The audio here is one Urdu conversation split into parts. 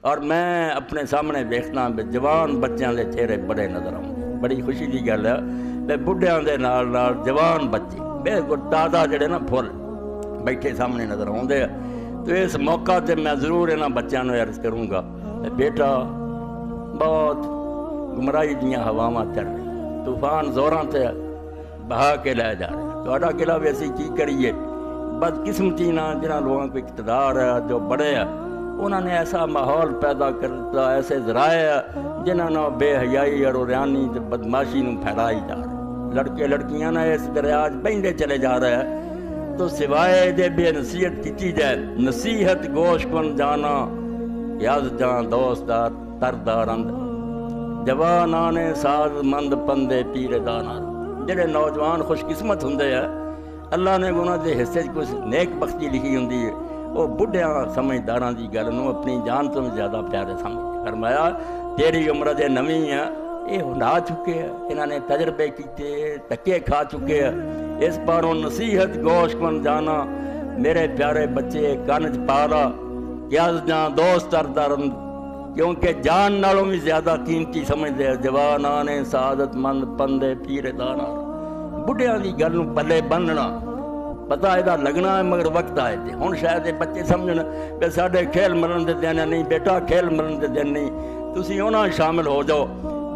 اور میں اپنے سامنے دیکھنا بھی جوان بچیاں دے چہرے بڑے نظر آؤں، بڑی خوشی کی گل ہے بھی بڑھیاں دے نال جوان بچے بالکل تازہ جڑے نا پھل بیٹھے سامنے نظر آتے ہیں۔ تو اس موقع تے میں ضرور انہاں بچیاں نوں عرض کروں گا بیٹا بہت گمراہی دیاں ہواواں چل رہی، طوفان زوراں تے بہا کے لے جا رہے، تہاڈا قلعہ بھی اسی کی کریے؟ بدقسمتی نہ جنہاں لوگوں کو اقتدار ہے جو بڑے ہیں انہوں نے ایسا ماحول پیدا کرتا، ایسے ذرائع جنہوں نے بے حیائی اور عریانی تے بدماشی نوں پھیلائی جا رہے، لڑکے لڑکیاں نہ اس دریا بہندے چلے جا رہے ہیں۔ تو سوائے دے بے نصیحت کی جائے، نصیحت گوش کن جانا یاد جان دوستدار تردارند جوانان ساز مند پندے پیر دانا۔ جڑے نوجوان خوش قسمت ہوں ہیں اللہ نے انہوں دے حصے کچھ نیک بختی لکھی ہوں، وہ بڑھیاں سمجھداراں دی گل نوں اپنی جان تو زیادہ پیارے سمجھ فرمایا تیری عمر دے نویں ہیں، یہ ہنڈا چکے ہیں، انہوں نے تجربے کیتے دھکے کھا چکے ہیں، اس پاروں نصیحت گوش کن جانا میرے پیارے بچے کانج پالا یاد جان دوست تردارند، کیونکہ جان نالوں بھی زیادہ قیمتی سمجھتے ہیں جوانان سعادت مند پندے پیر دانا۔ بڑھیاں دی گل نوں پلے بننا پتہ یہ لگنا ہے مگر وقت آئے تھے ہوں شاید یہ بچے سمجھن کہ ساڈے کھیل مرن دے دن نہیں، بیٹا کھیل مرن دے دن نہیں، تسی انہاں شامل ہو جاؤ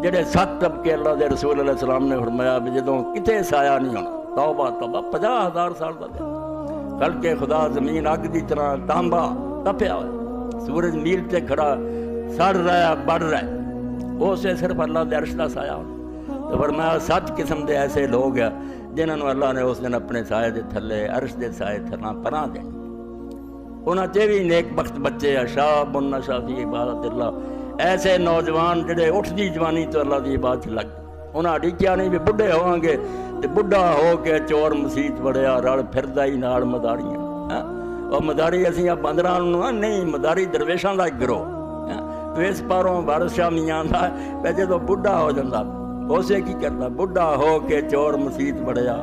جڑے 7 طبقے اللہ دے رسول علیہ السلام نے فرمایا بھی جدوں کتے سایہ نہیں ہونا، توبہ توبہ 50,000 سال دا دن، خلق خدا زمین اگ دی طرح تانبا تپیا ہوا، سورج میل تے کھڑا سڑ رہا بڑھ رہا ہے، اسے صرف اللہ دے عرش دا سایہ ہونا۔ تو فرمایا 7 قسم دے ایسے لوگ ہیں جنہوں نے اللہ نے اس دن اپنے سائے دے تھلے عرش دے سائے تھلے پناہ دینی، انہاں تے بھی نیک بخت بچے ہیں، شاب نشا فی عبادت اللہ، ایسے نوجوان جڑے اٹھ دی جوانی تو اللہ دی عبادت لگ، انہاں ڈکیا نہیں بھی بڑھے ہوئیں گے تے بڑھا ہو کے چور مسیت بڑھیا رل پھردا ہی نال مداریاں، اور مداری اسی بندراں نہیں، مداری درویشاں دا گروہ، تو اس پاروں وارث شاہ میاں دا جدوں بڑھا ہو جاتا اسے کی کرتا، بڑھا ہو کے چور مسیت بڑھیا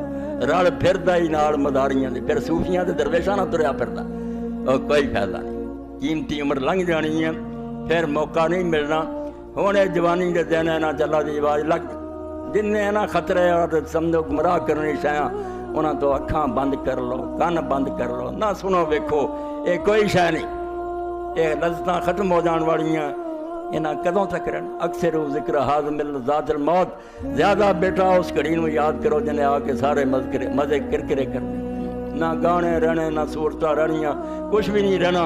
رل پھردا ہی نال مداریاں دے، پھر صوفیاں تے درویشاں نہ تریا پھردا، اور کوئی فائدہ نہیں، قیمتی عمر لنگھ جانی ہے، پھر موقع نہیں ملنا، ہوں جوانی دے دن نہ چلا دی آواز لگ جن نے خطرے اور سمجھو گمراہ کرنی شایا انہاں تو اکھاں بند کر لو، کان بند کر لو، نہ سنو ویکھو، یہ کوئی شے نہیں، یہ لذتاں ختم ہو جان والیاں، انہاں کدوں تک رہنا۔ اکثر ذکر حاضم ذات الموت، زیادہ بیٹا اس گھڑی نوں یاد کرو جنہیں آ کے سارے مزے کرکرے کرنے، نہ گانے رہنے نہ صورتاں رہنیاں، کچھ بھی نہیں رہنا،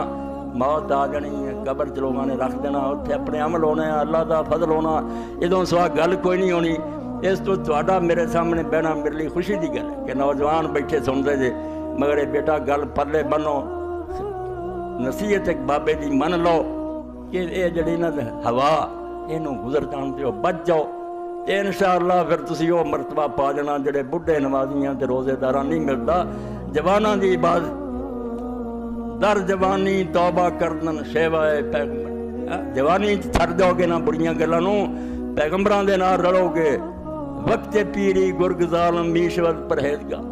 موت آ جانی ہے، قبر چ لوگوں نے رکھ دینا، اتنے اپنے عمل ہونے، اللہ دا فضل ہونا، ادوں سوا گل کوئی نہیں ہونی۔ اس تو تہاڈا میرے سامنے بہنا میرے لیے خوشی دی گل ہے کہ نوجوان بیٹھے سنتے جے، مگر بیٹا گل پلے بنو، نصیحت ایک بابے دی من لو کہ یہ جڑی نا ہوا یہ گزر جان دیو، بچ جاؤ، تے انشاءاللہ پھر تسی وہ مرتبہ پا جانا جڑے بڑھے نمازیاں تے روزے داراں نہیں ملتا۔ جواناں دی عبادت در جوانی توبہ کردن شیوائے پیغمبر، جوانی چھڑ جاؤ گے نہ بڑیاں گلاں نوں، پیغمبراں دے نال رلو گے، وقت پیری گرگزار میشوت پرہیزگار،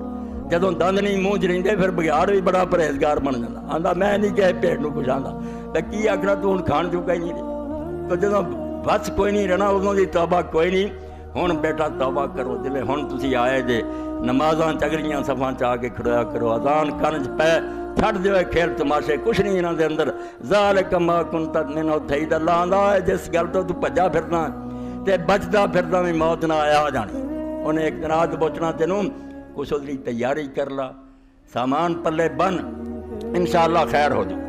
جدوں دند نہیں منہ چ رہندے پھر بگیاڑ بھی بڑا پرہیزگار بن جاتا، آندا میں نہیں کہ پیٹ نوں کچھ آندا، تے کی آکھنا تو ہن کھان چکا ہی نہیں، تو جدوں بس کوئی نہیں رہنا ادوں دی توبہ کوئی نہیں، ہن بیٹا توبہ کرو، جلے ہن تسی آئے جے نمازاں چگڑیاں صفاں چاہ کے کھڑویا کرو، اذان کنج پہ چھڑ دیو کھیل تماشے، کچھ نہیں انہاں دے اندر، ذالک ما کنت منہ تھئی تے اللہ آندا ہے جس گل تو بھجا پھردا تے بچدا پھردا بھی موت نہ آیا جانی، انہیں ایک دن آج پہنچنا تینوں، کچھ ادری تیاری کر لا، سامان پلے بن، انشاءاللہ خیر ہو جائے۔